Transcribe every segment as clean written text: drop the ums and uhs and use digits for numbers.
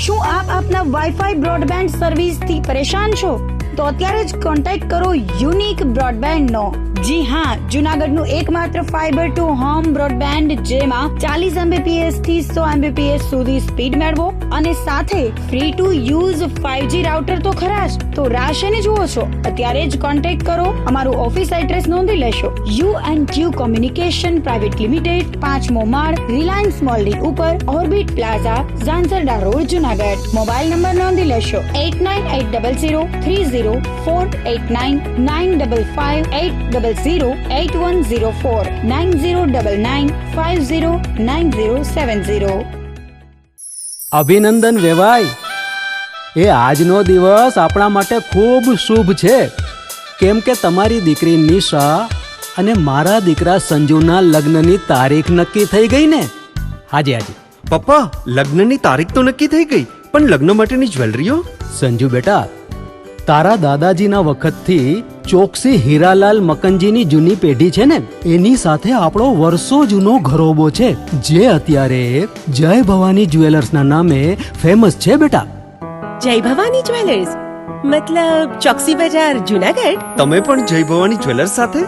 શું આપ આપના વાઈફાઈ બ્રોડબેન્ડ સર્વિસથી પરેશાન છો? તો અત્યારે જ કોન્ટેક્ટ કરો યુનિક બ્રોડબેન્ડ નો. જી હા, જુનાગઢનું એકમાત્ર ફાઈબર ટુ હોમ બ્રોડબેન્ડ જેમાં 40 Mbps થી 100 Mbps સુધી સ્પીડ મેળવો અને સાથે free to use 5G router તો ખરા જ. તો રાહ શેની જુઓ છો? અત્યારે જ કોન્ટેક્ટ કરો. અમારું ઓફિસ એડ્રેસ નોંધી લેશો. U&Q કોમ્યુનિકેશન પ્રાઇવેટ લિમિટેડ, 5મો માળ, રિલાયન્સ મોલની ઉપર, orbit plaza, Zanzarda road, Junagadh. Mobile number નોંધી લેશો 89800304899558008104 9099509070. અભિનંદન વેવાય. એ આજનો દિવસ આપણા માટે ખૂબ શુભ છે, કેમ કે તમારી દીકરી નિશા અને મારા દીકરા સંજુના લગ્નની તારીખ નક્કી થઈ ગઈ ને. હાજી હાજી પપ્પા, લગ્નની તારીખ તો નક્કી થઈ ગઈ, પણ લગ્ન માટેની જ્વેલરીઓ? સંજુ બેટા, તારા દાદાજીના વખતથી ચોકસી હીરાલાલ મકનજીની જૂની પેઢી છે ને, એની સાથે આપણો વર્ષો જૂનો ઘરોબો છે, જે અત્યારે જય ભવાની જ્વેલર્સના નામે ફેમસ છે બેટા. જય ભવાની જ્વેલર્સ મતલબ ચોકસી બજાર, જુનાગઢ? તમે પણ જય ભવાની જ્વેલર્સ સાથે?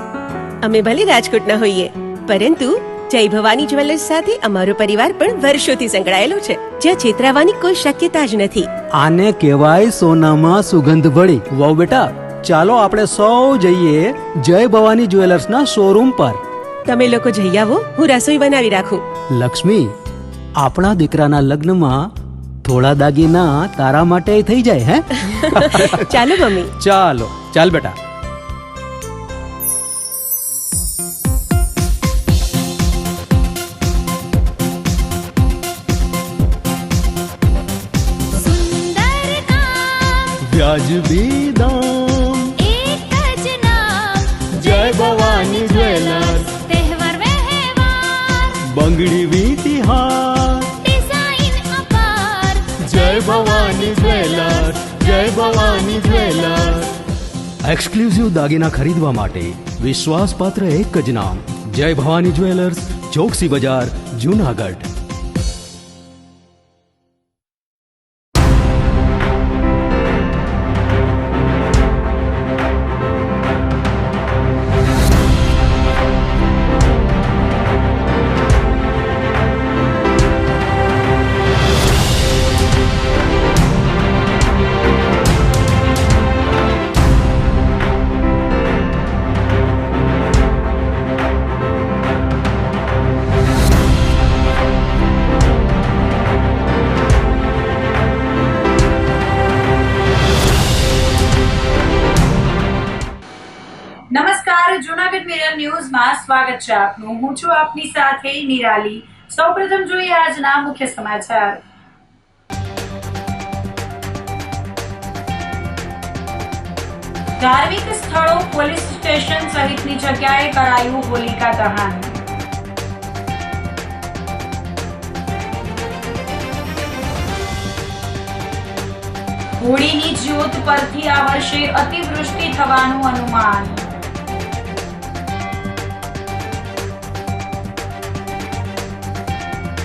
અમે ભલે રાજકોટના હોઈએ, પરંતુ જય ભવાની જ્વેલર્સ સાથે અમારો પરિવાર પણ વર્ષોથી સંકળાયેલો છે, જ્યાં છેતરાવાની કોઈ શક્યતા જ નથી. આને કહેવાય સોનામાં સુગંધ ભળી. વાવ બેટા, ચાલો આપણે સૌ જઈએ જય ભવાની જ્વેલર્સના શોરૂમ પર. તમે લોકો જઈ આવો, હું રસોઈ બનાવી રાખું. લક્ષ્મી, આપણા દીકરાના લગ્નમાં થોડા દાગીના તારા માટે થઈ જાય. હે ચાલો મમ્મી. ચાલો ચાલ બેટા. વ્યાજબી દામ, એક જ નામ, જય ભવાની જ્વેલર્સ. તહેવાર વ્યવહાર, બંગડી વીંટી હાર, ડિઝાઇન અપાર, જય ભવાની જ્વેલર્સ, જય ભવાની જ્વેલર્સ. એક્સક્લુઝિવ દાગીના ખરીદવા માટે વિશ્વાસપાત્ર એક જ નામ, જય ભવાની જ્વેલર્સ, ચોકસી બજાર, જુનાગઢ. નમસ્કાર, જૂનાગઢ મિરર ન્યૂઝમાં સ્વાગત છે આપનું. હું છું આપની સાથે નિરાલી. સૌપ્રથમ જોઈએ આજના મુખ્ય સમાચાર. ધાર્મિક સ્થળો, પોલીસ સ્ટેશન સહિતની જગ્યાએ કરાયું હોલિકા દહન. હોળીની જ્યોત પરથી આ વર્ષે અતિવૃષ્ટિ થવાનું અનુમાન.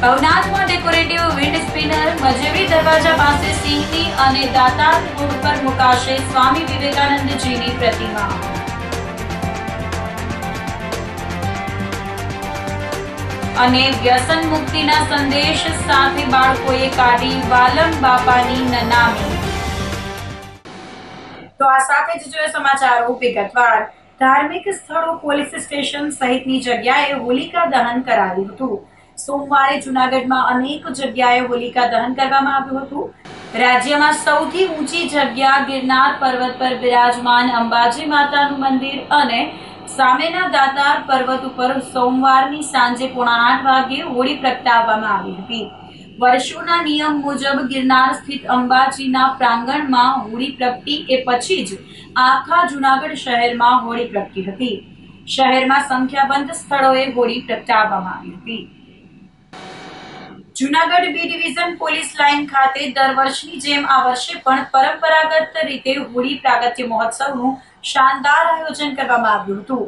ભવનાથમાં ડેકોરેટિવ વિન્ડ સ્પિનર, મજેવી દરવાજા પાસે સિંહની અને દાતાર રોડ પર મુકાશે સ્વામી વિવેકાનંદજીની પ્રતિમા. અને વ્યસન મુક્તિના સંદેશ સાથે બાળકોએ કાઢી વાલમ બાપાની નનામી. તો આ સાથે જ જોઈએ સમાચારો વિગતવાર. ધાર્મિક સ્થળો, પોલીસ સ્ટેશન સહિતની જગ્યાએ હોલિકા દહન કરાયું હતું. સોમવારે જુનાગઢમાં અનેક જગ્યાએ હોલિકા દહન કરવામાં આવ્યું હતું. રાજ્યમાં સૌથી ઊંચી જગ્યા ગિરનાર પર્વત પર બિરાજમાન અંબાજી માતાનું મંદિર અને સામેના દાતાર પર્વત ઉપર સોમવારની સાંજે 8:30 વાગે હોળી પ્રગટાવવામાં આવી હતી. વર્ષોના નિયમ મુજબ ગિરનાર સ્થિત અંબાજીના પ્રાંગણમાં હોળી પ્રગટી એ પછી જ આખા જુનાગઢ શહેરમાં હોળી પ્રગટી હતી. શહેરમાં સંખ્યાબંધ સ્થળોએ હોળી પ્રગટાવવામાં આવી હતી. Junagadh B division police line ખાતે દર વર્ષની જેમ આ વર્ષે પણ પરંપરાગત રીતે હોળી પ્રાગટ્ય મહોત્સવનું શાનદાર આયોજન કરવામાં આવ્યું હતું.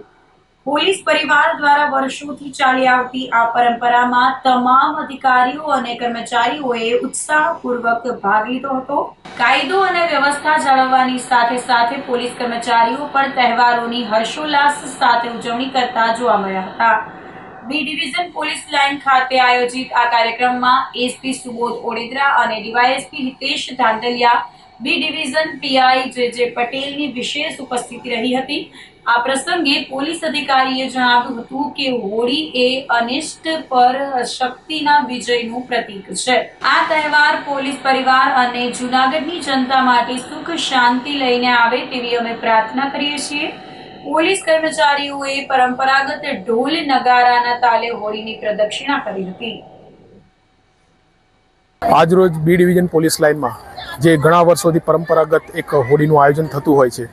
પોલીસ પરિવાર દ્વારા વર્ષોથી ચાલી આવતી આ પરંપરામાં તમામ અધિકારીઓ અને કર્મચારીઓએ ઉત્સાહપૂર્વક ભાગ લીધો હતો. કાયદો અને વ્યવસ્થા જાળવવાની સાથે સાથે પોલીસ કર્મચારીઓ પણ તહેવારોની હર્ષોલ્લાસ સાથે ઉજવણી કરતા જોવા મળ્યા હતા. બી ડિવિઝન પોલીસ લાઇન ખાતે આયોજિત આ કાર્યક્રમમાં એસપી સુબોધ ઓડેદરા અને DYSP Hitesh Dhandhaliya, B division PI જે પટેલની વિશેષ ઉપસ્થિતિ રહી હતી. આ પ્રસંગે પોલીસ અધિકારીએ જણાવ્યું હતું કે હોળી એ અનિષ્ટ પર શક્તિના વિજયનું પ્રતીક છે. આ તહેવાર પોલીસ પરિવાર અને જૂનાગઢની જનતા માટે સુખ શાંતિ લઈને આવે તેવી અમે પ્રાર્થના કરીએ છીએ. પોલીસ કર્મચારીઓએ પરંપરાગત ઢોલ નગારાના તાલે હોળીની પ્રદક્ષિણા કરી હતી. આજરોજ બી ડિવિઝન પોલીસ લાઇનમાં જે ઘણા વર્ષોથી પરંપરાગત એક હોળીનું આયોજન થતું હોય છે,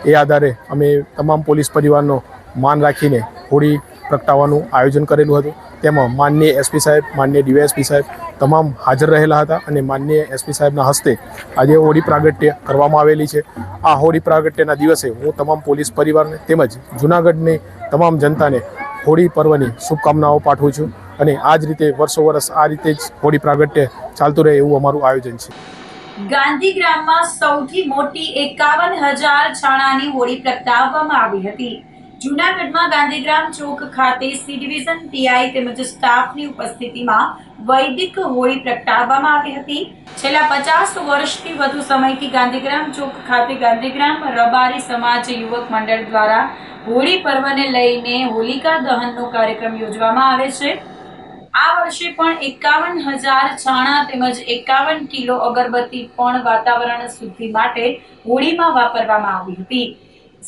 એ આધારે અમે તમામ પોલીસ પરિવારનો માન રાખીને હોળી પ્રગટાવવાનું આયોજન કરેલું હતું. તેમાં માનનીય એસપી સાહેબ, માનનીય ડીવાયએસપી સાહેબ તમામ હાજર રહેલા હતા અને માનનીય એસપી સાહેબના હસ્તે આજે હોળી પ્રાગટ્ય કરવામાં આવેલી છે. આ હોળી પ્રાગટ્યના દિવસે હું તમામ પોલીસ પરિવારને તેમજ જૂનાગઢની તમામ જનતાને હોળી પર્વની શુભકામનાઓ પાઠવું છું અને આ જ રીતે વર્ષો વર્ષ આ રીતે જ હોળી પ્રાગટ્ય ચાલતું રહે એવું અમારું આયોજન છે. ગાંધીગ્રામમાં સૌથી મોટી 51,000 છાણાની હોળી પ્રગટાવવામાં આવી હતી. જૂનાગઢમાં ગાંધીગ્રામ ચોક ખાતે સી ડિવિઝન પીઆઈ તેમજ સ્ટાફની ઉપસ્થિતિમાં વૈદિક હોળી પ્રગટાવવામાં આવી હતી. છેલ્લા 50 વર્ષથી વધુ સમયથી ગાંધીગ્રામ ચોક ખાતે ગાંધીગ્રામ રબારી સમાજ યુવક મંડળ દ્વારા હોળી પર્વને લઈને હોલિકા દહનનો કાર્યક્રમ યોજવામાં આવે છે. આ વર્ષે પણ 51,000 છાણા તેમજ 51 કિલો અગરબત્તી પણ વાતાવરણ શુદ્ધિ માટે હોળીમાં વાપરવામાં આવી હતી.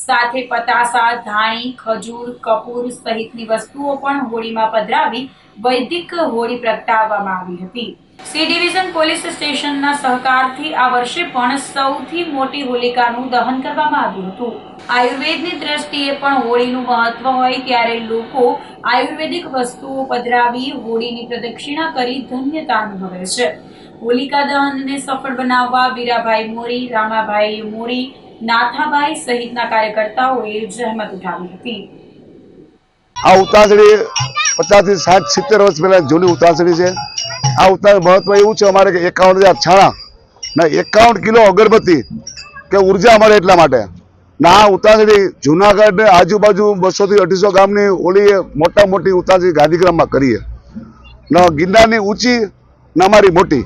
સાથે પતાસા, ધાણી, ખજૂર, કપૂર સહિતની વસ્તુઓ પણ હોળીમાં પધરાવી વૈદિક હોળી પ્રગટાવવામાં આવી હતી. સી ડિવિઝન પોલીસ સ્ટેશનના સહકારથી આ વર્ષે પણ સૌથી મોટી હોલિકાનું દહન કરવામાં આવ્યું હતું. આયુર્વેદની દ્રષ્ટિએ પણ હોળીનું મહત્વ હોય ત્યારે લોકો આયુર્વેદિક વસ્તુઓ પધરાવી હોળીની પ્રદક્ષિણા કરી ધન્યતા અનુભવે છે. હોલિકા દહનને સફળ બનાવવા વીરાભાઈ મોરી, રામાભાઈ મોરી, નાથાભાઈ સહિતના કાર્યકર્તાઓએ જહેમત ઉઠાવી હતી. આ ઉતાસળી 50 થી 60 70 વર્ષ પહેલા જૂની ઉતાસળી છે. આ ઉતાસળી મહત્વ એવું છે અમારે કે 51,000 છાણા ને 51 કિલો અગરબત્તી કે ઉર્જા મળે એટલા માટે. ના આ ઉતાસળી જુનાગઢ આજુબાજુ 200 થી 250 ગામની હોળી મોટા મોટી ઉતાસળી ગાંધીગ્રામમાં કરીએ ને ગિરનારની ઊંચી ને અમારી મોટી.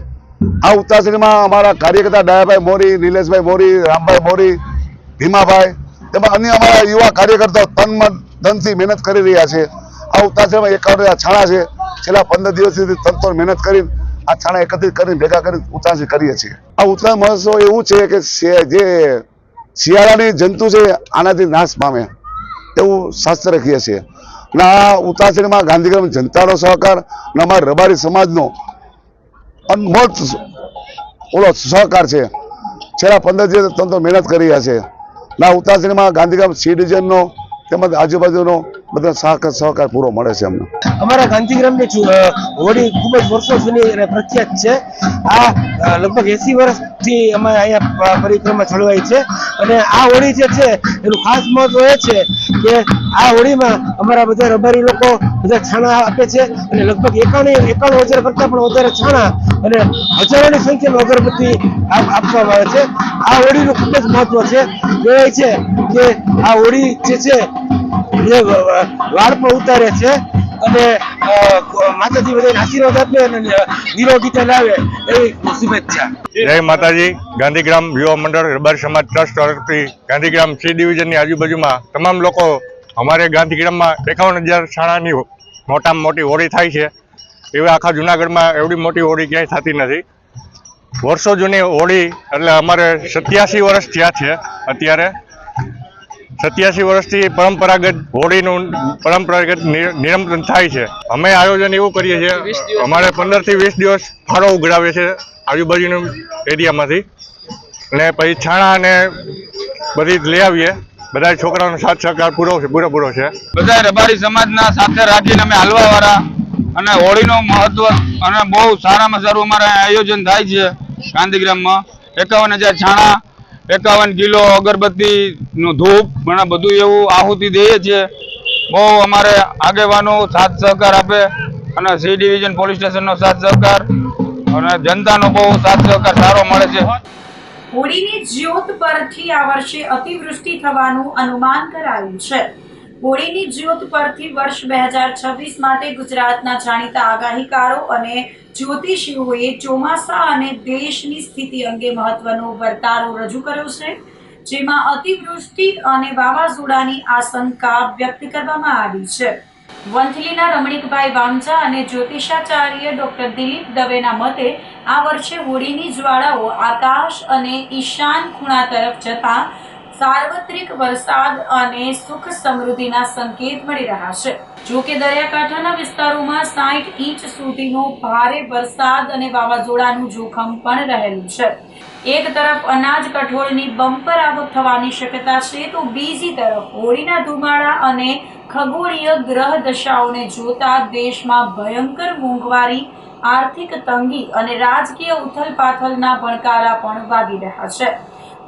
આ ઉતાસળીમાં અમારા કાર્યકર્તા ડાયાભાઈ મોરી, નિલેશભાઈ મોરી, રામભાઈ મોરી, ભીમાભાઈ તેમજ અન્ય અમારા યુવા કાર્યકર્તાઓ તન ધનથી મહેનત કરી રહ્યા છે. આ ઉતાસળીમાં 51,000 છાણા છે. છેલ્લા 15 દિવસથી તનતોડ મહેનત કરીને આ છાણા એકત્રિત કરીને ભેગા કરી ઉતાસળી કરીએ છીએ. આ ઉતાસળી મહોત્સવ એવું છે કે જે શિયાળાની જંતુ છે આનાથી નાશ પામે એવું શાસ્ત્ર રાખીએ છીએ. અને આ ઉતાસળીમાં ગાંધીગ્રામ જનતાનો સહકાર અને અમારા રબારી સમાજનો અનમોલ ઓલો સહકાર છે. છેલ્લા 15 દિવસ તનતોડ મહેનત કરી રહ્યા છે. ના ઉતાસળીમાં ગાંધીગ્રામ સી ડિવિઝનનો તેમજ આજુબાજુનો બધા સહકાર પૂરો મળે છે અમને. અમારા ગાંધીગ્રામની હોળી ખૂબ જ વર્ષો જૂની અને પ્રખ્યાત છે. આ લગભગ 80 વર્ષથી અમે અહીંયા પરિક્રમા ચળવાઈ છે અને આ હોળી જે છે એનું ખાસ મહત્વ એ છે કે આ હોળીમાં અમારા બધા રબારી લોકો બધા છાણા આપે છે અને લગભગ 51,000 કરતાં પણ વધારે છાણા અને હજારોની સંખ્યામાં અગરબત્તી આપવામાં આવે છે. આ હોળીનું ખૂબ જ મહત્વ છે. કહેવાય છે કે આ હોળી જે છે એ વાળ પણ ઉતારે છે અને માતાજી બધાને આશીર્વાદ આપે અને નિરોગીતા લાવે એવી શુભેચ્છા. જય માતાજી. ગાંધીગ્રામ યુવા મંડળ રબારી સમાજ ટ્રસ્ટ તરફથી ગાંધીગ્રામ સી ડિવિઝનની આજુબાજુમાં તમામ લોકો અમારે ગાંધીગ્રામમાં 51,000 છાણાની મોટામાં મોટી હોળી થાય છે. એવી આખા જુનાગઢમાં એવડી મોટી હોળી ક્યાંય થતી નથી. વર્ષો જૂની હોળી એટલે અમારે 87 વર્ષ થયા છે. અત્યારે 87 વર્ષથી પરંપરાગત હોળીનું પરંપરાગત નિરંતર થાય છે. અમે આયોજન એવું કરીએ છીએ, અમારે 15 થી 20 દિવસ ફાળો ઉઘરાવે છે આજુબાજુના એરિયામાંથી અને પછી છાણા અને બધી લઈ આવીએ. બધા છોકરાઓનો સાથ સહકાર પૂરો છે. બધા રબારી સમાજના સાથે રાખીને અમે હાલવા વાળા અને હોળીનું મહત્વ અને બહુ સારામાં સારું અમારે આયોજન થાય છે. ગાંધીગ્રામમાં 51,000 છાણા, 51 કિલો અગરબત્તી નું ધૂપ ઘણા બધું એવું આહુતિ દઈએ છીએ બહુ અમારે આગેવાનો સાથ સહકાર આપે અને સી ડિવિઝન પોલીસ સ્ટેશનનો સાથ સહકાર અને જનતાનો બહુ સાથ સહકાર સારો મળે છે. હોળીની જ્યોત પરથી આ વર્ષે અતિવૃષ્ટિ થવાનું અનુમાન કરાયું છે. હોળીની જ્યોત પરથી વર્ષ 2026 માટે ગુજરાતના જાણીતા આગાહીકારો અને જ્યોતિષીઓએ ચોમાસા અને દેશની સ્થિતિ અંગે મહત્વનો વર્તારો રજૂ કર્યો છે, જેમાં અતિવૃષ્ટિ અને વાવાઝોડાની આશંકા વ્યક્ત કરવામાં આવી છે. વંથલીના રમણીકભાઈ વાંજા અને જ્યોતિષાચાર્ય ડોક્ટર દિલીપ દવેના મતે આ વર્ષે હોળીની જ્વાળાઓ આકાશ અને ઈશાન ખૂણા તરફ જતા સાર્વત્રિક વરસાદ અને સુખ સમૃદ્ધિના સંકેત મળી રહ્યા છે. જો કે દરિયાકાંઠાના વિસ્તારોમાં 60 ઇંચ સુધીનો ભારે વરસાદ અને વાવાઝોડાનું જોખમ પણ રહેલું છે. એક તરફ અનાજ કઠોળની બમ્પર આવક થવાની શક્યતા છે, તો બીજી તરફ હોળીના ધુમાડા અને ખગોળીય ગ્રહ દશાઓને જોતા દેશમાં ભયંકર મોંઘવારી, આર્થિક તંગી અને રાજકીય ઉથલપાથલના ભણકારા પણ વાગી રહ્યા છે.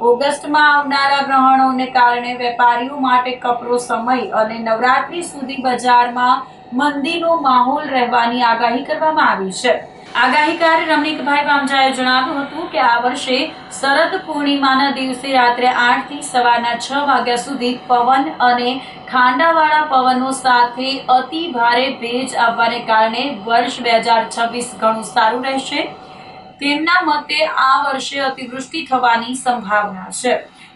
ઓગસ્ટમાં આવનારા ગ્રહણોને કારણે વેપારીઓ માટે કપરો સમય અને નવરાત્રી સુધી બજારમાં મંદીનો માહોલ રહેવાની આગાહી કરવામાં આવી છે. આગાહીકાર રમણીકભાઈ વાંજાએ જણાવ્યું હતું કે આ વર્ષે શરદ પૂર્ણિમાના દિવસે રાત્રે 8 થી સવારના 6 વાગ્યા સુધી પવન અને ખાંડાવાળા પવનો સાથે અતિ ભારે ભેજ આવવાને કારણે વર્ષ 2026 ઘણું સારું રહેશે. તેમના મતે આ વર્ષે અતિવૃષ્ટિ થવાની સંભાવના છે.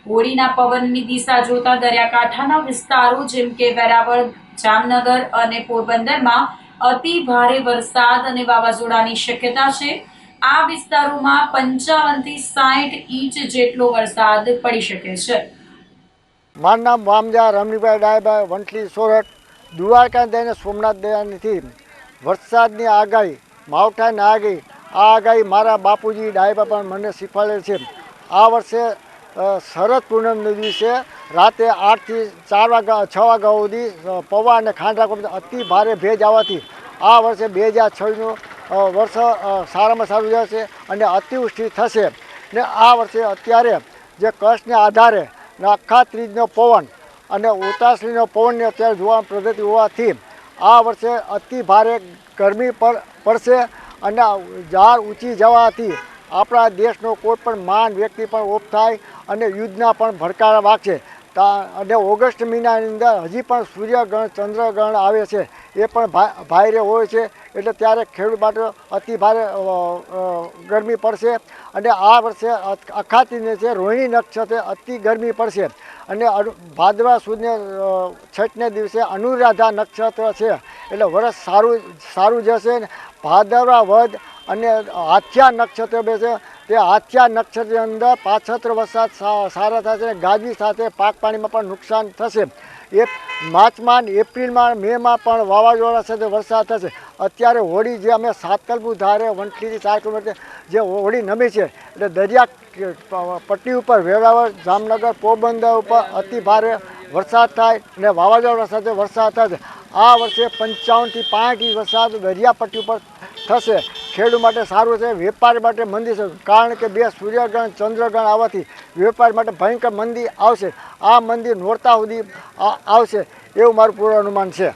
હોળીના પવનની દિશા જોતા દરિયાકાંઠાના વિસ્તારો જેમ કે વેરાવળ, જામનગર અને પોરબંદરમાં અતિ ભારે વરસાદ અને વાવાઝોડાની શક્યતા છે. આ વિસ્તારોમાં 55 થી 60 ઇંચ જેટલો વરસાદ પડી શકે છે. મારું નામ વામજા રમણીભાઈ ડાયભાઈ, વંથલી સોરઠ. દ્વારકા દઈને સોમનાથ દયાથી વરસાદની આગાહી, માવઠાની આગાહી, આ આગાહી મારા બાપુજી ડાયબા પણ મને શીખવાડેલ છે. આ વર્ષે શરદ પૂનમના દિવસે રાતે 8 થી 4 વાગ્યા 6 વાગ્યા સુધી પવન અને ખાંડા અતિ ભારે ભેજ આવવાથી આ વર્ષે 2026નું વર્ષ સારામાં સારું જશે અને અતિવૃષ્ટિ થશે. ને આ વર્ષે અત્યારે જે કચ્છને આધારે આખા ત્રીજનો પવન અને ઉતાસળીનો પવનની અત્યારે જોવાની પદ્ધતિ હોવાથી આ વર્ષે અતિ ભારે ગરમી પડશે અને ઝાડ ઊંચી જવાથી આપણા દેશનો કોઈ પણ મહાન વ્યક્તિ પણ ઓફ થાય અને યુદ્ધના પણ ભડકારા વાગશે. અને ઓગસ્ટ મહિનાની અંદર હજી પણ સૂર્યગ્રહણ, ચંદ્રગ્રહણ આવે છે, એ પણ ભારે હોય છે. એટલે ત્યારે ખેડૂત માટે અતિ ભારે ગરમી પડશે. અને આ વર્ષે અખાતીને છે રોહિણી નક્ષત્રે અતિ ગરમી પડશે. અને ભાદરવા સુદ છઠને દિવસે અનુરાધા નક્ષત્ર છે, એટલે વર્ષ સારું જશે. ભાદરવા વધ અને હાથિયા નક્ષત્ર બેસે, તે હાથિયા નક્ષત્રની અંદર પાછત્ર વરસાદ સારા થશે અને ગાજવી સાથે પાક પાણીમાં પણ નુકસાન થશે. એ માર્ચમાં, એપ્રિલમાં, મેમાં પણ વાવાઝોડા સાથે વરસાદ થશે. અત્યારે હોળી જે અમે સાતકલપુર ધારે વંથલીથી 4 કિલોમીટર જે હોળી નમી છે, એટલે દરિયા પટ્ટી ઉપર વેરાવળ, જામનગર, પોરબંદર ઉપર અતિ ભારે વરસાદ થાય અને વાવાઝોડા સાથે વરસાદ થશે. આ વર્ષે 55 થી 65 ઇંચ વરસાદ દરિયાપટ્ટી ઉપર થશે. ખેડૂત માટે સારું છે, વેપારી માટે મંદી છે, કારણ કે 2 સૂર્યગ્રહણ, ચંદ્રગ્રહણ આવવાથી વેપારી માટે ભયંકર મંદી આવશે. આ મંદી નોરતા સુધી આવશે એવું મારું પૂર્વ અનુમાન છે.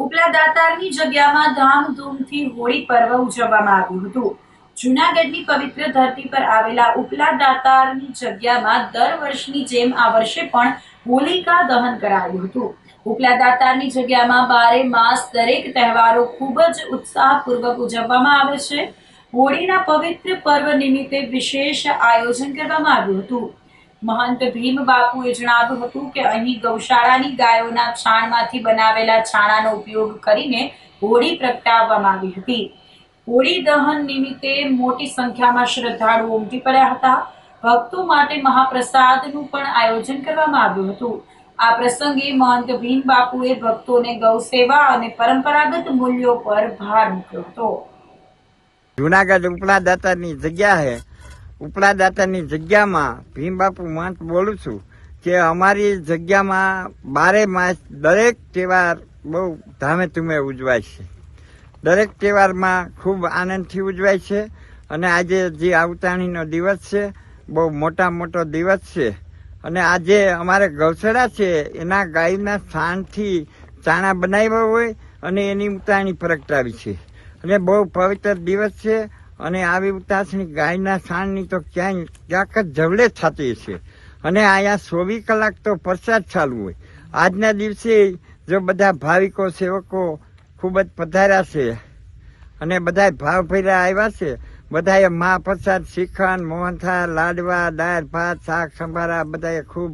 ઉપલા દાતારની જગ્યામાં ધામધૂમથી હોળી પર્વ ઉજવવામાં આવ્યું હતું. જૂનાગઢની પવિત્ર ધરતી પર આવેલા ઉપલા દાતારની જગ્યામાં દર વર્ષની જેમ આ વર્ષે પણ હોલિકા દહન કરાયું હતું. ઉપલા દાતારની જગ્યામાં 12 માસ દરેક તહેવારો ખૂબ જ ઉત્સાહપૂર્વક ઉજવવામાં આવે છે. હોળીના પવિત્ર પર્વ નિમિત્તે વિશેષ આયોજન કરવામાં આવ્યું હતું. મહંત ભીમ બાપુએ જણાવ્યું હતું કે અહીં ગૌશાળાની ગાયોના છાણમાંથી બનાવેલા છાણાનો ઉપયોગ કરીને હોળી પ્રગટાવવામાં આવી હતી. હોળી દહન નિમિત્તે મોટી સંખ્યામાં શ્રદ્ધાળુઓ ઉમટી પડ્યા હતા. ભક્તો માટે મહાપ્રસાદનું પણ આયોજન કરવામાં આવ્યું હતું. આ પ્રસંગે મહંત ભીમ બાપુએ ભક્તોને ગૌ સેવા અને પરંપરાગત મૂલ્યો પર ભાર મૂક્યો હતો. જુનાગઢ ઉપલા દાતારની જગ્યા છે. ઉપલા દાતાની જગ્યામાં ભીમ બાપુ મહંત બોલું છું કે અમારી જગ્યામાં 12 માસ દરેક તહેવાર બહુ ધામે ધૂમે ઉજવાય છે. દરેક તહેવારમાં ખૂબ આનંદથી ઉજવાય છે. અને આજે જે આવતાણીનો દિવસ છે, બહુ મોટો દિવસ છે. અને આ જે અમારે ગૌશાળા છે એના ગાયના સાણથી ચાણા બનાવ્યા હોય અને એની ઉતારણી પ્રગટાવી છે. અને બહુ પવિત્ર દિવસ છે અને આવી ઉતાસણી ગાયના સાણની તો ક્યાંક જ જવડે જ થતી છે. અને અહીંયા 24 કલાક તો પ્રસાદ ચાલુ હોય. આજના દિવસે જો બધા ભાવિકો સેવકો ખૂબ જ પધાર્યા છે અને બધા ભાવભર્યા આવ્યા છે. બધાએ મહાપ્રસાદ, શ્રીખંડ, મોહનથાળ, લાડવા, દાળ ભાત, શાક સંભારા બધાએ ખૂબ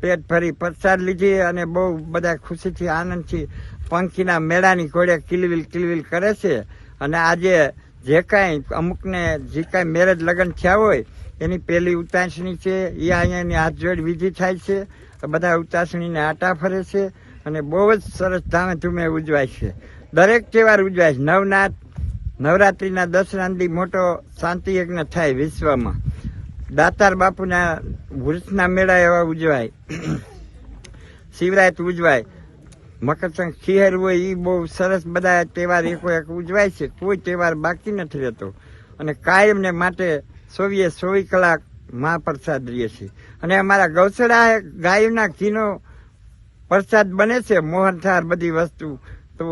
પેટ ભરી પ્રસાદ લીધી અને બહુ બધા ખુશીથી આનંદથી પંખીના મેળાની ઘોડે કિલવિલ કરે છે. અને આજે જે કાંઈ અમુકને જે કાંઈ મેરેજ લગ્ન થયા હોય એની પહેલી ઉતાસણી છે એ અહીંયાની હાથ જોડ વિધિ થાય છે. બધા ઉતાસણીને આટા ફરે છે અને બહુ જ સરસ ધામે ધૂમે ઉજવાય છે. દરેક તહેવાર ઉજવાય છે. નવરાત્રિના દસરાંદી મોટો શાંતિ યજ્ઞ થાય વિશ્વમાં. દાતાર બાપુના વૃક્ષના મેળા એવા ઉજવાય. શિવરાત ઉજવાય. મકરસંક્રાંતિ ખીહેર હોય એ બહુ સરસ બધા તહેવાર એક ઉજવાય છે. કોઈ તહેવાર બાકી નથી રહેતો. અને કાયમને માટે 24 કલાક મહાપ્રસાદ રહે છે. અને અમારા ગૌશાળા ગાયોના ઘીનો પ્રસાદ બને છે. મોહનથાળ બધી વસ્તુ તો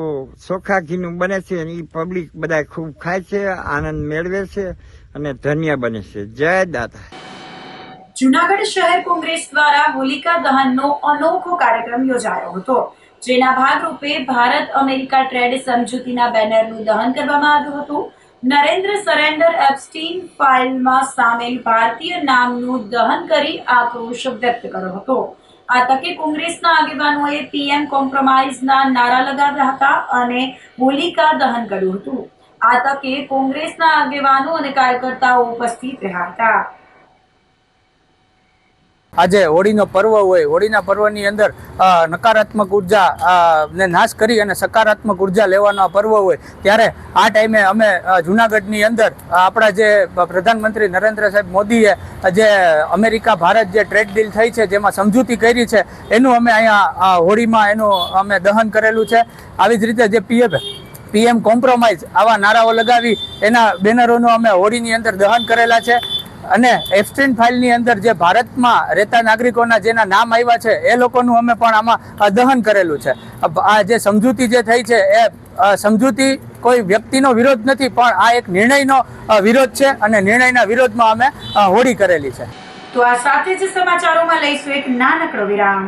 ચોખા ઘીનું બને છે અને એ પબ્લિક બધા ખૂબ ખાય છે, આનંદ મેળવે છે અને ધન્ય બને છે. જય દાતા. જુનાગઢ શહેર કોંગ્રેસ દ્વારા હોલિકા દહનનો અનોખો કાર્યક્રમ યોજાયો હતો, જેના ભાગરૂપે ભારત અમેરિકા ટ્રેડ સમજૂતીના બેનરનું દહન કરવામાં આવ્યું હતું. નરેન્દ્ર સરેન્ડર એપ્સ્ટીન ફાઇલમાં સામેલ ભારતીય નામનું દહન કરી આક્રોશ વ્યક્ત કર્યો હતો. આ તકે કોંગ્રેસના આગેવાનોએ પીએમ કોમ્પ્રોમાઇઝના નારા લગાવ્યા હતા અને હોલિકા દહન કર્યું હતું. આ તકે કોંગ્રેસના આગેવાનો અને કાર્યકર્તાઓ ઉપસ્થિત રહ્યા હતા. આજે હોળીનો પર્વ હોય, હોળીના પર્વની અંદર નકારાત્મક ઉર્જા ને નાશ કરી અને સકારાત્મક ઉર્જા લેવાનો આ પર્વ હોય, ત્યારે આ ટાઈમે અમે જુનાગઢની અંદર આપણા જે પ્રધાનમંત્રી નરેન્દ્ર સાહેબ મોદીએ જે અમેરિકા ભારત જે ટ્રેડ ડીલ થઈ છે, જેમાં સમજૂતી કરી છે, એનું અમે અહીંયા હોળીમાં એનું અમે દહન કરેલું છે. આવી જ રીતે જે પીએમ કોમ્પ્રોમાઇઝ આવા નારાઓ લગાવી એના બેનરોનું અમે હોળીની અંદર દહન કરેલા છે. અને એપ્સ્ટીન ફાઇલની અંદર જે ભારતમાં રહેતા નાગરિકોના જેના નામ આવ્યા છે એ લોકોનું અમે પણ આમાં દહન કરેલું છે. આ જે સમજૂતી જે થઈ છે એ સમજૂતી કોઈ વ્યક્તિનો વિરોધ નથી, પણ આ એક નિર્ણયનો વિરોધ છે અને નિર્ણયના વિરોધમાં અમે હોળી કરેલી છે. તો આ સાથે જ સમાચારોમાં લઈશું એક નાનકડો વિરામ.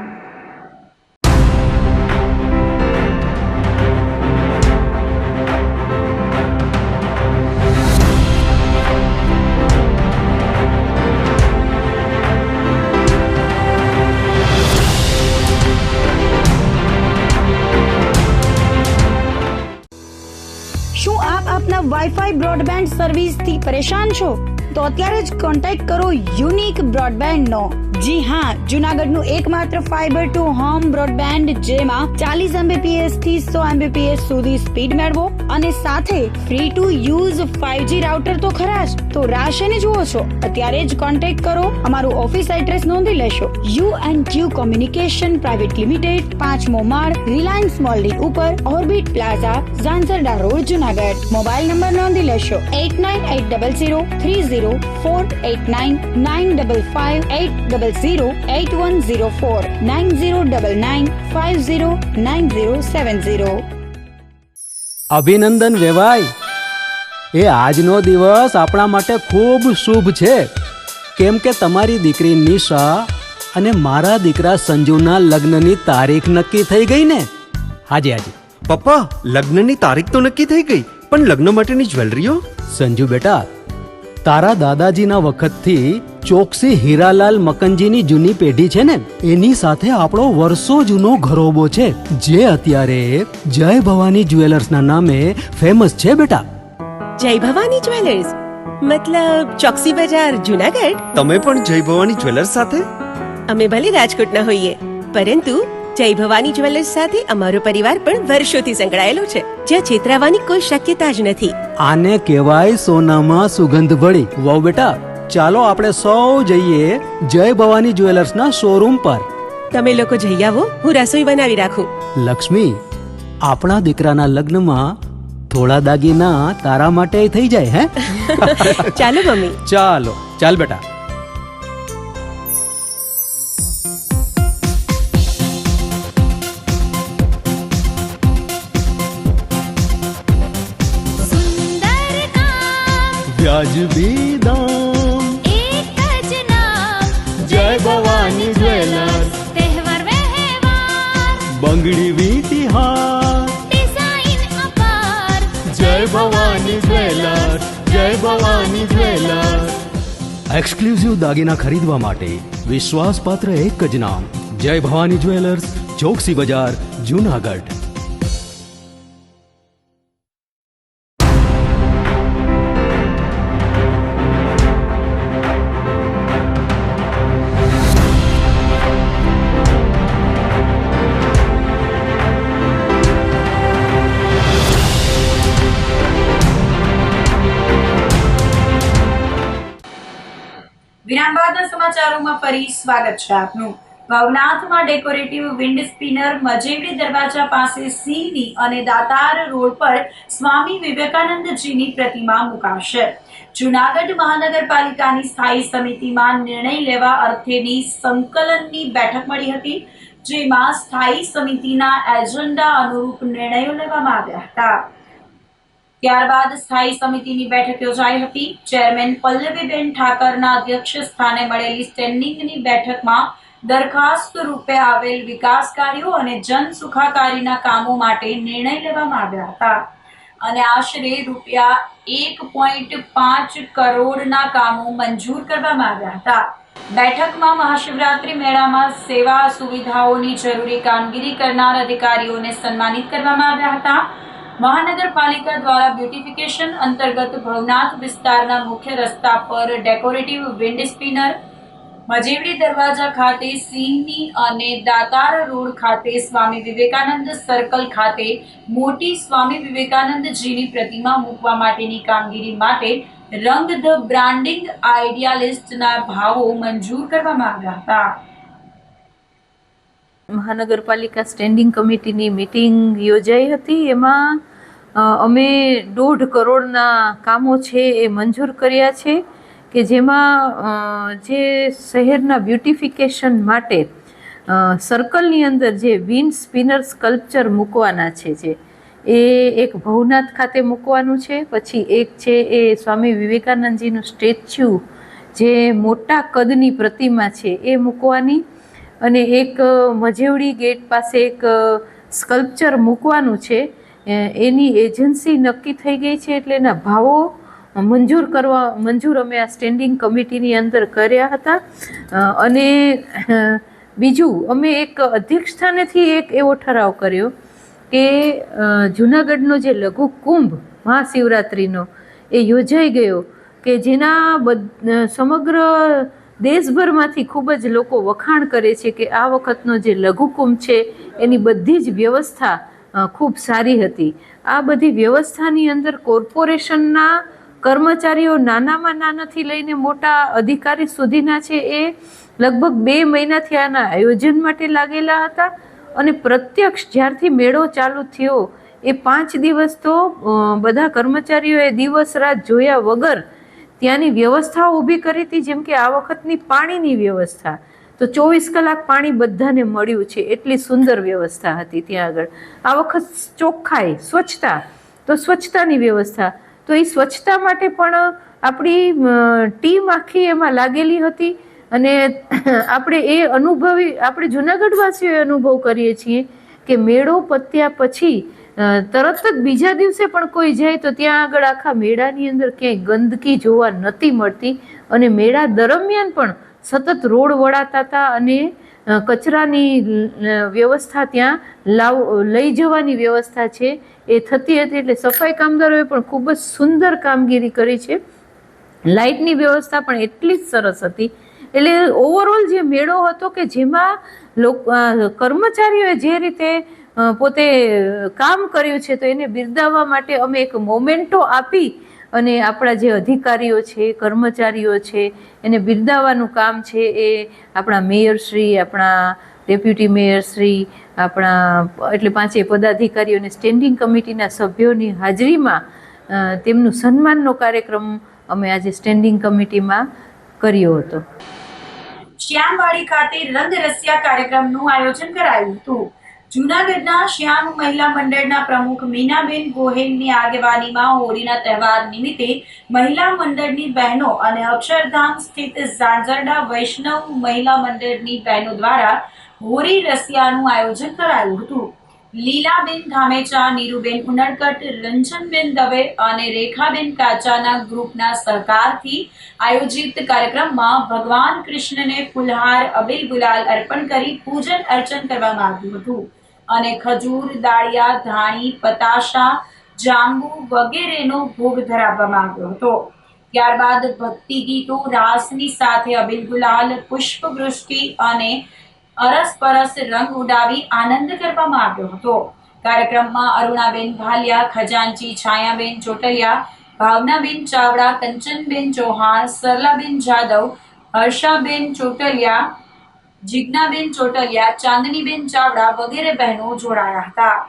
શું આપ આપના વાઈફાઈ બ્રોડબેન્ડ સર્વિસથી પરેશાન છો? તો અત્યારે જ કોન્ટેક્ટ કરો યુનિક બ્રોડબેન્ડનો. જી હા, જુનાગઢનું એકમાત્ર ફાઈબર ટુ હોમ બ્રોડબેન્ડ, જેમાં 40 Mbps થી 100 Mbps સુધી સ્પીડ મેળવો અને સાથે free to use 5G router તો ખરા જ. તો રાહ શેની જુઓ છો? અત્યારે જ કોન્ટેક્ટ કરો. અમારું ઓફિસ એડ્રેસ નોંધી લેશો. U&Q કોમ્યુનિકેશન પ્રાઇવેટ લિમિટેડ, 5મો માળ, રિલાયન્સ મોલની ઉપર, orbit plaza, Zanzarda road, Junagadh. Mobile number નોંધી લેશો 89803048995585808104 9099509070. અભિનંદન વેવાય. એ આજનો દિવસ આપણા માટે ખૂબ શુભ છે, કેમ કે તમારી દીકરી નિશા અને મારા દીકરા સંજુના લગ્નની તારીખ નક્કી થઈ ગઈ ને. હાજી હાજી પપ્પા, લગ્નની તારીખ તો નક્કી થઈ ગઈ, પણ લગ્ન માટેની જ્વેલરીઓ? સંજુ બેટા, તારા દાદાજીના વખતથી ચોકસી હીરાલાલ મકનજીની જૂની પેઢી છે ને, એની સાથે આપણો વર્ષો જૂનો ઘરોબો છે, જે અત્યારે જય ભવાની જ્વેલર્સના નામે ફેમસ છે બેટા. જય ભવાની જ્વેલર્સ મતલબ ચોકસી બજાર, જુનાગઢ? તમે પણ જય ભવાની જ્વેલર્સ સાથે? અમે ભલે રાજકોટના હોઈએ, પરંતુ જય ભવાની જ્વેલર્સ સાથે અમારો પરિવાર પણ વર્ષોથી સંકળાયેલો છે, જ્યાં છેતરાવાની કોઈ શક્યતા જ નથી. આને કહેવાય સોનામાં સુગંધ ભળી. વાવ બેટા, ચાલો આપણે સૌ જઈએ જય ભવાની જ્વેલર્સના શોરૂમ પર. તમે લોકો જઈ આવો, હું રસોઈ બનાવી રાખું. લક્ષ્મી, આપણા દીકરાના લગ્નમાં થોડા દાગીના તારા માટે થઈ જાય. હે ચાલો મમ્મી. ચાલો ચાલ બેટા. વાજબી દામ, एक ज नाम જય ભવાની જ્વેલર્સ, तहेवार व्यवहार બંગડી વીટી હાર, डिजाइन अपार જય ભવાની જ્વેલર્સ, જય ભવાની જ્વેલર્સ. એક્સક્લુઝિવ દાગીના ખરીદવા માટે વિશ્વાસપાત્ર એક જ નામ, જય ભવાની જ્વેલર્સ, ચોકસી બજાર, જુનાગઢ. વિરામ બાદના સમાચારોમાં ફરી સ્વાગત છે આપનું. ભવનાથમાં ડેકોરેટિવ વિન્ડ સ્પિનર મજેવડી દરવાજા પાસે સિંહની અને દાતાર રોડ પર સ્વામી વિવેકાનંદજીની પ્રતિમા મુકાશે. જૂનાગઢ મહાનગરપાલિકાની સ્થાયી સમિતિમાં નિર્ણય લેવા અર્થેની સંકલનની બેઠક મળી હતી, જેમાં સ્થાયી સમિતિના એજન્ડા અનુરૂપ નિર્ણયો લેવામાં આવ્યા હતા. ત્યારબાદ સ્થાયી સમિતિની બેઠક યોજાઈ હતી. ચેરમેન પલ્લવીબેન ઠાકરના અધ્યક્ષ સ્થાને મળેલી સ્ટેન્ડિંગની બેઠકમાં દરખાસ્ત રૂપે આવેલ વિકાસ કાર્યો અને જન સુખાકારીના કામો માટે નિર્ણય લેવામાં આવ્યા હતા અને આશરે ₹1.5 કરોડના કામો મંજૂર કરવામાં આવ્યા હતા. બેઠકમાં મહાશિવરાત્રી મેળામાં સેવા સુવિધાઓની જરૂરી કામગીરી કરનાર અધિકારીઓને સન્માનિત કરવામાં આવ્યા હતા. મહાનગરપાલિકા દ્વારા બ્યુટિફિકેશન અંતર્ગત ભવનાથ વિસ્તારના મુખ્ય રસ્તા પર ડેકોરેટિવ વિન્ડ સ્પિનર, મજેવડી દરવાજા ખાતે સિંહની અને દાતાર રોડ ખાતે સ્વામી વિવેકાનંદ સર્કલ ખાતે મોટી સ્વામી વિવેકાનંદજીની પ્રતિમા મૂકવા માટેની કામગીરી માટે રંગ ધ બ્રાન્ડિંગ આઈડિયા લિસ્ટના ભાવો મંજૂર કરવામાં આવ્યા હતા. મહાનગરપાલિકા સ્ટેન્ડિંગ કમિટીની મિટિંગ યોજાઈ હતી. એમાં અમે 1.5 કરોડના કામો છે એ મંજૂર કર્યા છે કે જેમાં જે શહેરના બ્યુટિફિકેશન માટે સર્કલની અંદર જે વિન્ડ સ્પિનર સ્કલ્પચર મૂકવાના છે, જે એક ભવનાથ ખાતે મૂકવાનું છે. પછી એક છે એ સ્વામી વિવેકાનંદજીનું સ્ટેચ્યુ, જે મોટા કદની પ્રતિમા છે એ મૂકવાની, અને એક મજેવડી ગેટ પાસે એક સ્કલ્પચર મૂકવાનું છે. એની એજન્સી નક્કી થઈ ગઈ છે, એટલે એના ભાવો મંજૂર અમે આ સ્ટેન્ડિંગ કમિટીની અંદર કર્યા હતા. અને બીજું અમે એક અધ્યક્ષ સ્થાનેથી એક એવો ઠરાવ કર્યો કે જૂનાગઢનો જે લઘુ કુંભ મહાશિવરાત્રિનો એ યોજાઈ ગયો, કે જેના સમગ્ર દેશભરમાંથી ખૂબ જ લોકો વખાણ કરે છે કે આ વખતનો જે લઘુકુંભ છે એની બધી જ વ્યવસ્થા ખૂબ સારી હતી. આ બધી વ્યવસ્થાની અંદર કોર્પોરેશનના કર્મચારીઓ નાનામાં નાનાથી લઈને મોટા અધિકારી સુધીના છે એ લગભગ 2 મહિનાથી આના આયોજન માટે લાગેલા હતા. અને પ્રત્યક્ષ જ્યારથી મેળો ચાલુ થયો એ 5 દિવસ તો બધા કર્મચારીઓએ દિવસ રાત જોયા વગર ત્યાંની વ્યવસ્થાઓ ઊભી કરી હતી. જેમ કે આ વખતની પાણીની વ્યવસ્થા તો 24 કલાક પાણી બધાને મળ્યું છે, એટલી સુંદર વ્યવસ્થા હતી ત્યાં આગળ. આ વખત ચોખ્ખાઈ, સ્વચ્છતા, તો સ્વચ્છતાની વ્યવસ્થા, તો એ સ્વચ્છતા માટે પણ આપણી ટીમ આખી એમાં લાગેલી હતી. અને આપણે આપણે જૂનાગઢવાસીઓએ અનુભવ કરીએ છીએ કે મેળો પત્યા પછી તરત જ બીજા દિવસે પણ કોઈ જાય તો ત્યાં આગળ આખા મેળાની અંદર ક્યાંય ગંદકી જોવા નથી મળતી. અને મેળા દરમિયાન પણ સતત રોડ વળાતા હતા અને કચરાની વ્યવસ્થા ત્યાં લઈ જવાની વ્યવસ્થા છે એ થતી હતી. એટલે સફાઈ કામદારોએ પણ ખૂબ જ સુંદર કામગીરી કરી છે. લાઇટની વ્યવસ્થા પણ એટલી જ સરસ હતી. એટલે ઓવરઓલ જે મેળો હતો કે જેમાં કર્મચારીઓએ જે રીતે પોતે કામ કર્યું છે તો એને બિરદાવવા માટે અમે એક મોમેન્ટો આપી અને આપણા જે અધિકારીઓ છે, કર્મચારીઓ છે, એને બિરદાવવાનું કામ છે એ આપણા મેયરશ્રી, આપણા ડેપ્યુટી મેયરશ્રી, આપણા એટલે 5 પદાધિકારીઓ અને સ્ટેન્ડિંગ કમિટીના સભ્યોની હાજરીમાં તેમનું સન્માનનો કાર્યક્રમ અમે આજે સ્ટેન્ડિંગ કમિટીમાં કર્યો હતો. શ્યામવાડી ખાતે રંગ રસિયા કાર્યક્રમનું આયોજન કરાયું હતું. જૂનાગઢના શ્યામ મહિલા મંડળના પ્રમુખ મીનાબેન ગોહેલની આગેવાનીમાં હોળીના તહેવાર નિમિત્તે મહિલા મંડળની બહેનો અને અક્ષરધામ સ્થિત ઝાંઝરડા વૈષ્ણવ મહિલા મંડળની બહેનો દ્વારા હોળી રસિયાનું આયોજન કરાયું હતું. લીલાબેન ધામેચા, નીરુબેન ઉનડકટ, રંજનબેન દવે અને રેખાબેન કાચાના ગ્રુપના સહકારથી આયોજિત કાર્યક્રમમાં ભગવાન કૃષ્ણને ફુલહાર, અબીલ ગુલાલ અર્પણ કરી પૂજન અર્ચન કરવામાં આવ્યું હતું અને ખજૂર, દાળિયા, ધાણી, પતાશા, જાંબુ વગેરેનો ભોગ ધરાવવામાં આવ્યો હતો. ત્યારબાદ ભક્તિ ગીતો, રાસની સાથે અબીલ ગુલાલ, પુષ્પવૃષ્ટિ અને અરસપરસ રંગ ઉડાવી આનંદ કરવામાં આવ્યો હતો. કાર્યક્રમમાં અરુણાબેન ભાલિયા, ખજાનચી છાયાબેન ચોટલિયા, ભાવનાબેન ચાવડા, કંચનબેન ચૌહાણ, સરલાબેન જાદવ, હર્ષાબેન ચોટલિયા, જિજ્ઞાબેન ચોટલિયા, ચાંદનીબેન ચાવડા વગેરે બહેનો જોડાયા હતા.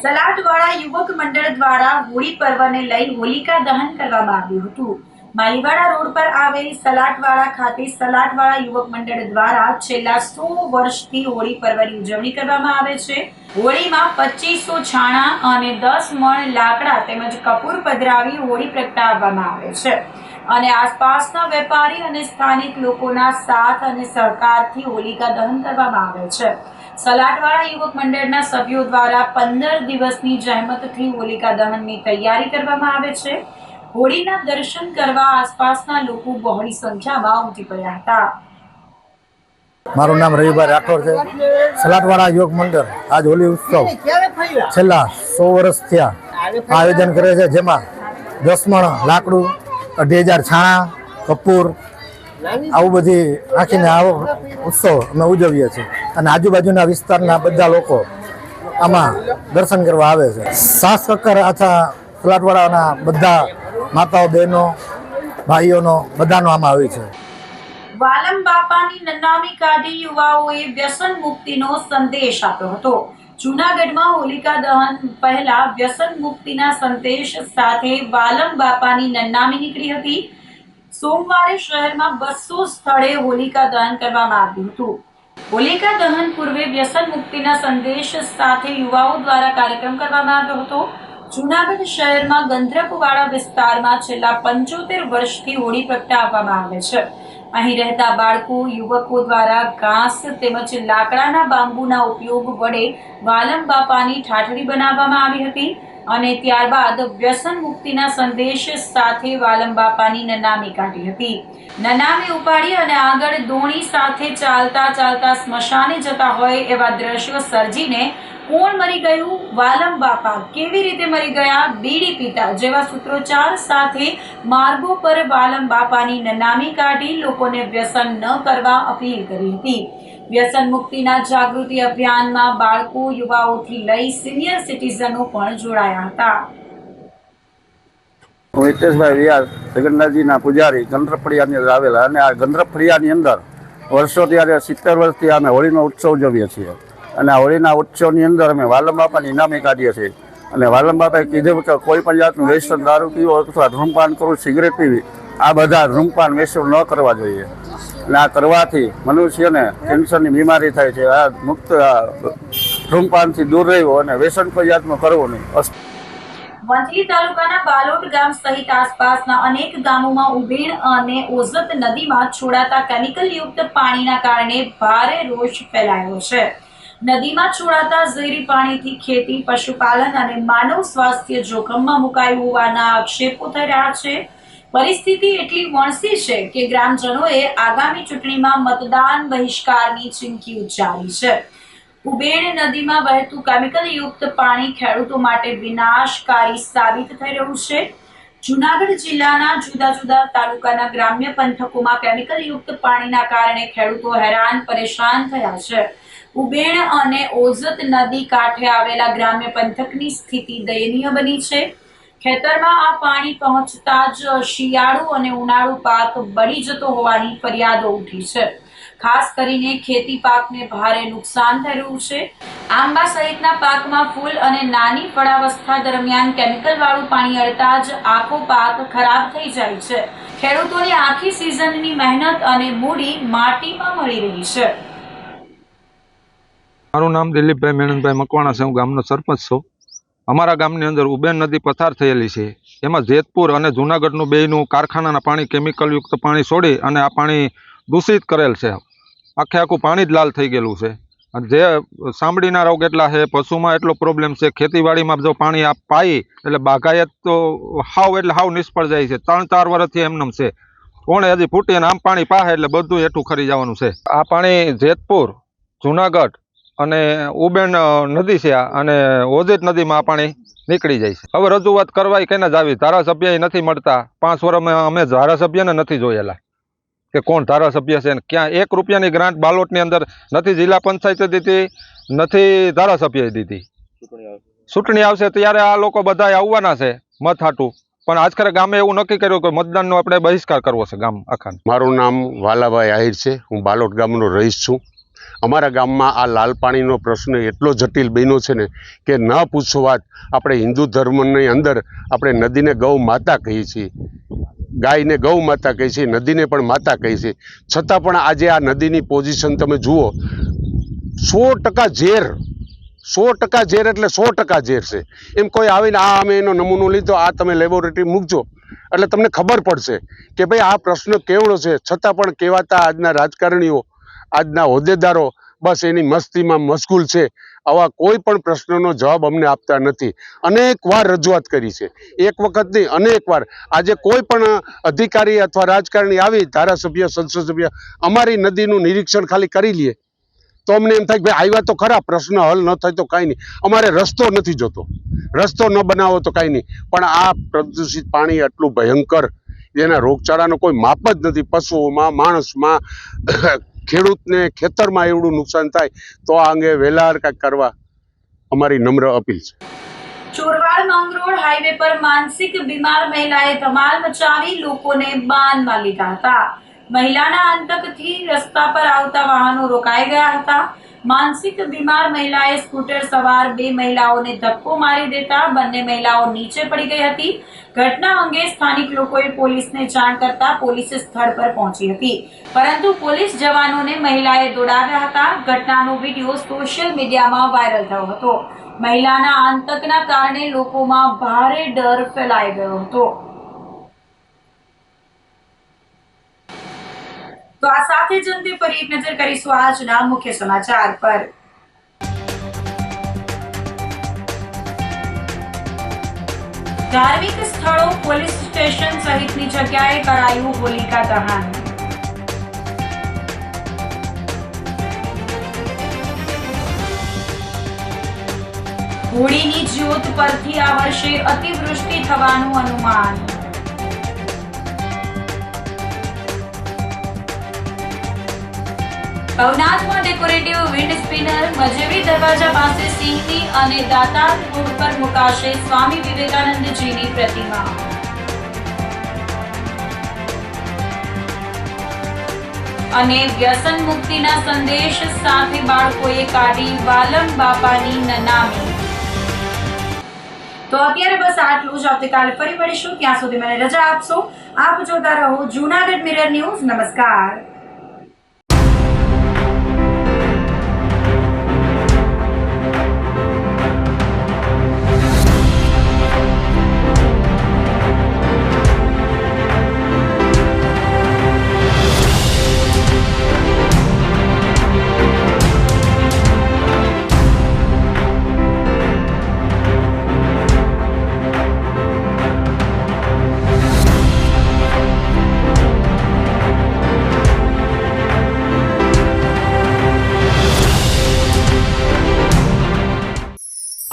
સલાટવાડા યુવક મંડળ દ્વારા હોળી પર્વને લઈ હોલિકા દહન કરવામાં આવ્યું હતું. માલીવાડા રોડ પર આવેલ સલાટવાડા ખાતે સલાટવાડા યુવક મંડળ દ્વારા છેલ્લા 100 વર્ષથી હોળી પર્વની ઉજવણી કરવામાં આવે છે. હોળીમાં 2500 છાણા અને 10 મણ લાકડા તેમજ કપૂર પધરાવી હોળી પ્રગટાવવામાં આવે છે અને આસપાસના વેપારી અને સ્થાનિક લોકોના સાથ અને સહકારથી હોલિકા દહન કરવામાં આવે છે. સલાટવાડા યુવક મંડળના સભ્યો દ્વારા 15 દિવસની જહેમતથી હોલિકા દહનની તૈયારી કરવામાં આવે છે. હોળીના દર્શન કરવા આસપાસના લોકો બહોળી સંખ્યામાં ઉમટી પડ્યા હતા. મારું નામ રવિભાઈ રાઠોડ છે. સલાટવાડા યુવક મંડળ આજ હોલી ઉત્સવ છેલ્લા 100 વર્ષ થયા આયોજન કરે છે, જેમાં 10 મણ લાકડું, 2,000 છાણા, કપૂર આવું બધી રાખીને આવો ઉત્સવ અમે ઉજવીએ છીએ અને આજુબાજુના વિસ્તારના બધા લોકો આમાં દર્શન કરવા આવે છે. સાસ સક્કર આછા સલાટવાડાના બધા માતાઓ, બહેનો, ભાઈઓનો બધાનો આમાં આવે છે. વાલમ બાપાની નનામી કાઢી યુવાઓએ વ્યસન મુક્તિનો સંદેશ આપ્યો હતો. જૂનાગઢમાં હોલિકા દહન પહેલા વ્યસન મુક્તિના સંદેશ સાથે વાલમ બાપાની નનામી નીકળી હતી. સોમવારે શહેરમાં 200 સ્થળે હોલિકા દહન કરવામાં આવ્યું હતું. હોલિકા દહન પૂર્વે વ્યસન મુક્તિના સંદેશ સાથે યુવાઓ દ્વારા કાર્યક્રમ કરવામાં આવ્યો હતો. જૂનાગઢ શહેરમાં ગંધ્રપવાડા વિસ્તારમાં છેલ્લા 75 વર્ષથી હોળી પ્રગટાવવામાં આવે છે. અહીં રહેતા બાળકો, યુવકો દ્વારા ઘાસ તેમજ લાકડાના બાંબુના ઉપયોગ વડે વાલમ બાપાની ઠાઠડી બનાવવામાં આવી હતી અને ત્યારબાદ વ્યસન મુક્તિના સંદેશ સાથે વાલમ બાપાની નનામી કાઢી હતી. નનામી ઉપાડી અને આગળ દોણી સાથે ચાલતા ચાલતા સ્મશાને જતા હોય એવા દ્રશ્યો સર્જીને કોણ મરી ગયું, વાલમ બાપા કેવી રીતે મરી ગયા, બીડી પીતા જેવા સૂત્રોચ્ચાર સાથે માર્ગો પર વાલમ બાપાની નનામી કાઢી લોકોને વ્યસન ન કરવા અપીલ કરી હતી. વ્યસન મુક્તિના જાગૃતિ અભિયાનમાં બાળકો, યુવાઓથી લઈ સિનિયર સિટીઝનો પણ જોડાયા હતા. હું હિતેશભાઈ વ્યાસ, જગન્નાથજીના પૂજારી, ગંધ્રફળિયાની અંદર આવેલા અને આ ગંધ્રફળિયાની અંદર વર્ષો ત્યારે 70 વર્ષથી અમે હોળીનો ઉત્સવ ઉજવીએ છીએ અને આ હોળીના ઉત્સવની અંદર અમે વાલમ બાપાની ઇનામી કાઢીએ છીએ અને વાલમ બાપાએ કીધું કે કોઈ પણ જાતનું વ્યસન, દારૂ પીવો અથવા ધૂમપાન કરવું, સિગરેટ પીવી, આ બધા ધૂમપાન વ્યસન ન કરવા જોઈએ અને આ કરવાથી મનુષ્યને કેન્સરની બીમારી થાય છે. આ મુક્ત ધૂમપાનથી દૂર રહેવું અને વ્યસન કોઈ જાતનું કરવું નહીં. વંથલી તાલુકાના બાલોટ ગામ સહિત આસપાસના અનેક ગામોમાં ઉબેણ અને ઓઝત નદીમાં છોડાતા કેમિકલયુક્ત પાણીના કારણે ભારે રોષ ફેલાયો છે. નદીમાં છોડાતા ઝેરી પાણીથી ખેતી, પશુપાલન અને માનવ સ્વાસ્થ્ય જોખમમાં મુકાયું હોવાના આક્ષેપો થઈ રહ્યા છે. પરિસ્થિતિ એટલી વણસી છે કે ગ્રામજનોએ આગામી ચૂંટણીમાં મતદાન બહિષ્કારની ચીમકી ઉચ્ચારી છે. ઉબેણ નદીમાં વહેતું કેમિકલયુક્ત પાણી ખેડૂતો માટે વિનાશકારી સાબિત થઈ રહ્યું છે. જૂનાગઢ જિલ્લાના જુદા જુદા તાલુકાના ગ્રામ્ય પંથકોમાં કેમિકલયુક્ત પાણીના કારણે ખેડૂતો હેરાન પરેશાન થયા છે. ઉબેણ અને ઓઝત નદી કાંઠે આવેલા ગ્રામ્ય પંથકની સ્થિતિ દયનીય બની છે. ખેતરમાં આ પાણી પહોંચતા જ શિયાળુ અને ઉનાળુ પાક બળી જતો હોવાની ફરિયાદો ઉઠી છે. ખાસ કરીને ખેતી પાકને ભારે નુકસાન થઈ રહ્યું છે. આંબા સહિતના પાકમાં ફૂલ અને નાની ફળાવસ્થા દરમિયાન કેમિકલ વાળું પાણી અડતા જ આખો પાક ખરાબ થઈ જાય છે. ખેડૂતોની આખી સિઝનની મહેનત અને મૂડી માટીમાં મળી રહી છે. મારું નામ દિલીપભાઈ મેણનભાઈ મકવાણા છે. હું ગામનો સરપંચ છું. અમારા ગામની અંદર ઉબેણ નદી પસાર થયેલી છે. એમાં જેતપુર અને જૂનાગઢનું બેયનું કારખાનાના પાણી કેમિકલયુક્ત પાણી છોડી અને આ પાણી દૂષિત કરેલ છે. આખું પાણી જ લાલ થઈ ગયેલું છે. અને જે ચામડીના રોગ એટલા છે, પશુમાં એટલો પ્રોબ્લેમ છે. ખેતીવાડીમાં જો પાણી આ પાઈ એટલે બાગાયત તો હાવ નિષ્ફળ જાય છે. 3-4 વર્ષથી એમનેમ છે. કોણે હજી ફૂટી અને આમ પાણી પાહે એટલે બધું હેઠું ખરી જવાનું છે. આ પાણી જેતપુર, જૂનાગઢ અને ઉબેણ નદી છે અને ઓઝત નદીમાં આ પાણી નીકળી જાય છે. હવે રજૂઆત કરવાય કેને જ આવી? ધારાસભ્ય નથી મળતા. 5 વર્ષમાં અમે ધારાસભ્યને નથી જોયેલા કે કોણ ધારાસભ્ય છે. ક્યાં 1 રૂપિયાની ગ્રાન્ટ બાલોટની અંદર નથી જિલ્લા પંચાયતે દીધી, નથી ધારાસભ્યએ દીધી. ચૂંટણી આવશે ત્યારે આ લોકો બધા આવવાના છે મત હાટું. પણ આજકાલ ગામે એવું નક્કી કર્યું કે મતદાનનો આપણે બહિષ્કાર કરવો છે ગામ આખા. મારું નામ વાલાભાઈ આહિર છે. હું બાલોટ ગામનો રહીશ છું. અમારા ગામમાં આ લાલ પાણીનો પ્રશ્ન એટલો જટિલ બન્યો છે ને કે ન પૂછો વાત. આપણે હિન્દુ ધર્મની અંદર આપણે નદીને ગૌ માતા કહીએ છીએ, ગાયને ગૌ માતા કહીએ છીએ, નદીને પણ માતા કહીએ છીએ. છતાં પણ આજે આ નદીની પોઝિશન તમે જુઓ, 100% ઝેર, 100% ઝેર એટલે 100% ઝેર છે. એમ કોઈ આવીને આ અમે એનો નમૂનો લીધો, આ તમે લેબોરેટરી મૂકજો એટલે તમને ખબર પડશે કે ભાઈ આ પ્રશ્ન કેવડો છે. છતાં પણ કહેવાતા આજના રાજકારણીઓ, આજના હોદ્દેદારો બસ એની મસ્તીમાં મશગુલ છે. આવા કોઈ પણ પ્રશ્નનો જવાબ અમને આપતા નથી. અનેક વાર રજૂઆત કરી છે, એક વખત નહીં અનેક વાર. આજે કોઈ પણ અધિકારી અથવા રાજકારણી આવી, ધારાસભ્ય, સંસદ સભ્ય અમારી નદીનું નિરીક્ષણ ખાલી કરી લે તો અમને એમ થાય કે ભાઈ આવ્યા તો ખરા, પ્રશ્ન હલ ન થાય તો કાંઈ નહીં. અમારે રસ્તો નથી જોતો, રસ્તો ન બનાવો તો કાંઈ નહીં. પણ આ પ્રદૂષિત પાણી આટલું ભયંકર, જેના રોગચાળાનો કોઈ માપ જ નથી. પશુઓમાં, માણસમાં, ખેડૂતને ખેતરમાં એવડું નુકસાન થાય તો આ અંગે વહેલા કાંઈક કરવા અમારી નમ્ર અપીલ છે. ચોરવાડ માંગરોળ હાઈવે પર માનસિક બીમાર મહિલાએ ધમાલ મચાવી લોકોને બાનમાં લીધા હતા. મહિલાના આતંકથી રસ્તા પર આવતા વાહનો રોકાઈ ગયા હતા. માનસિક બીમાર મહિલાએ સ્કૂટર સવાર 2 મહિલાઓને ધક્કો મારી દેતા બંને મહિલાઓ નીચે પડી ગઈ હતી. ઘટના અંગે સ્થાનિક લોકોએ પોલીસને જાણ કરતા પોલીસ સ્થળ પર પહોંચી હતી, પરંતુ પોલીસ જવાનોને મહિલાએ દોડાવ્યા હતા. ઘટનાનો વિડીયો સોશિયલ મીડિયામાં વાયરલ થયો હતો. મહિલાના આતંકના કારણે લોકોમાં ભારે ડર ફેલાઈ ગયો હતો. તો આ સાથે જ અંતે ફરી એક નજર કરીશું આજના મુખ્ય સમાચાર પર. ધાર્મિક સ્થળો, પોલીસ સ્ટેશન સહિતની જગ્યાએ કરાયું હોલિકા દહન. હોળીની જ્યોત પરથી આ વર્ષે અતિવૃષ્ટિ થવાનું અનુમાન. ભવનાથમાં ડેકોરેટિવ વિન્ડ સ્પિનર મજેવી દરવાજા પાસે સિંહની અને દાતાર રોડ પર મુકાશે સ્વામી વિવેકાનંદજીની પ્રતિમા. અને વ્યસન મુક્તિના સંદેશ સાથે બાળકોએ કાઢી વાલમ બાપાની નનામી. તો અત્યારે બસ આટલું જ. આવતીકાલે ફરી મળીશું. ત્યાં સુધી મને રજા આપશો. આપ જોતા રહો જૂનાગઢ મિરર ન્યૂઝ. નમસ્કાર.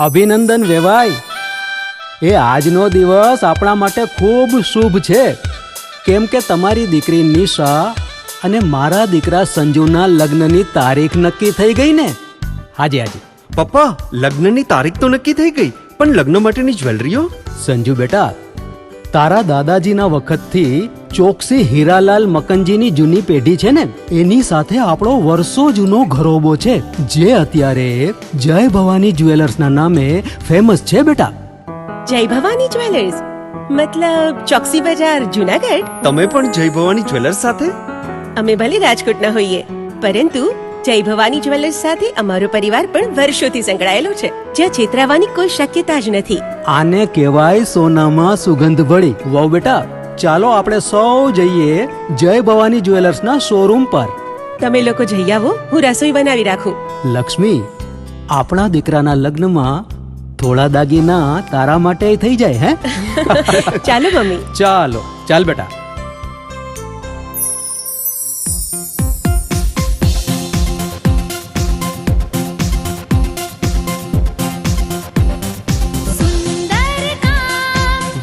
અભિનંદન વેવાઈ. એ આજનો દિવસ આપણા માટે ખૂબ શુભ છે, કેમ કે તમારી દીકરી નિશા અને મારા દીકરા સંજુના લગ્નની તારીખ નક્કી થઈ ગઈ ને. હાજી હાજી. પપ્પા, લગ્નની તારીખ તો નક્કી થઈ ગઈ, પણ લગ્ન માટેની જ્વેલરીઓ? સંજુ બેટા, તારા દાદાજીના વખતથી ચોકસી હીરાલાલ મકનજીની જૂની પેઢી છે ને, એની સાથે આપણો વર્ષો જૂનો ઘરોબો છે, જે અત્યારે જય ભવાની જ્વેલર્સના નામે ફેમસ છે બેટા. જય ભવાની જ્વેલર્સ મતલબ ચોકસી બજાર જુનાગઢ? તમે પણ જય ભવાની જ્વેલર્સ સાથે? અમે ભલે રાજકોટના હોઈએ, પરંતુ જય ભવાની જ્વેલર્સ સાથે અમારો પરિવાર પણ વર્ષોથી સંકળાયેલો છે, જ્યાં છેતરાવાની કોઈ શક્યતા જ નથી. આને કહેવાય સોનામાં સુગંધ ભળી. વાવ બેટા, ચાલો આપણે સૌ જઈએ જય ભવાની જ્વેલર્સના શોરૂમ પર. તમે લોકો જઈ આવો, હું રસોઈ બનાવી રાખું. લક્ષ્મી, આપણા દીકરાના લગ્નમાં થોડા દાગીના તારા માટે થઈ જાય હે? ચાલો મમ્મી. ચાલો ચાલ બેટા.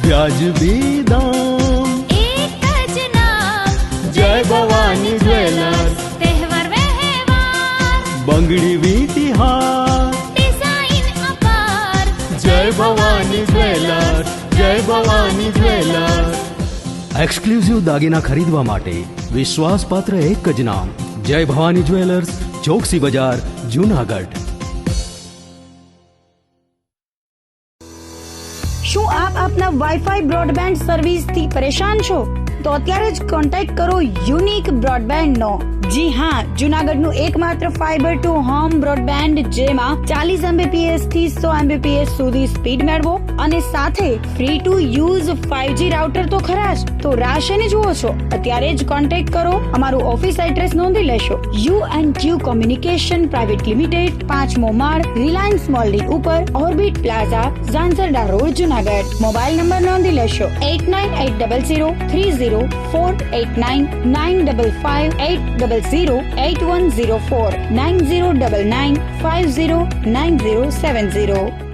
વ્યાજબી દામ, एक જ नाम જય ભવાની જ્વેલર્સ. तहेवार व्यवहार બંગડી વીટી હાર, डिजाइन अपार જય ભવાની જ્વેલર્સ, જય ભવાની જ્વેલર્સ. એક્સક્લુઝિવ દાગીના ખરીદવા માટે વિશ્વાસપાત્ર એક જ નામ, જય ભવાની જ્વેલર્સ, ચોકસી બજાર, જુનાગઢ. શું આપ આપના વાઈફાઈ બ્રોડબેન્ડ સર્વિસથી પરેશાન છો? તો અત્યારે જ કોન્ટેક્ટ કરો યુનિક બ્રોડબેન્ડ નો. જી હા, જુનાગઢનું એકમાત્ર ફાઈબર ટુ હોમ બ્રોડબેન્ડ, જેમાં 40 Mbps થી 100 Mbps સુધી સ્પીડ મેળવો અને સાથે free to use 5G router તો ખરા જ. તો રાહ શેને જુઓ છો? અત્યારે જ કોન્ટેક્ટ કરો. અમારું ઓફિસ એડ્રેસ નોંધી લેશો. U&Q કોમ્યુનિકેશન પ્રાઇવેટ લિમિટેડ, 5મો માળ, રિલાયન્સ મોલની ઉપર, orbit plaza, Zanzarda road, Junagadh. Mobile number નોંધી લેશો 898003048995580081049099509070.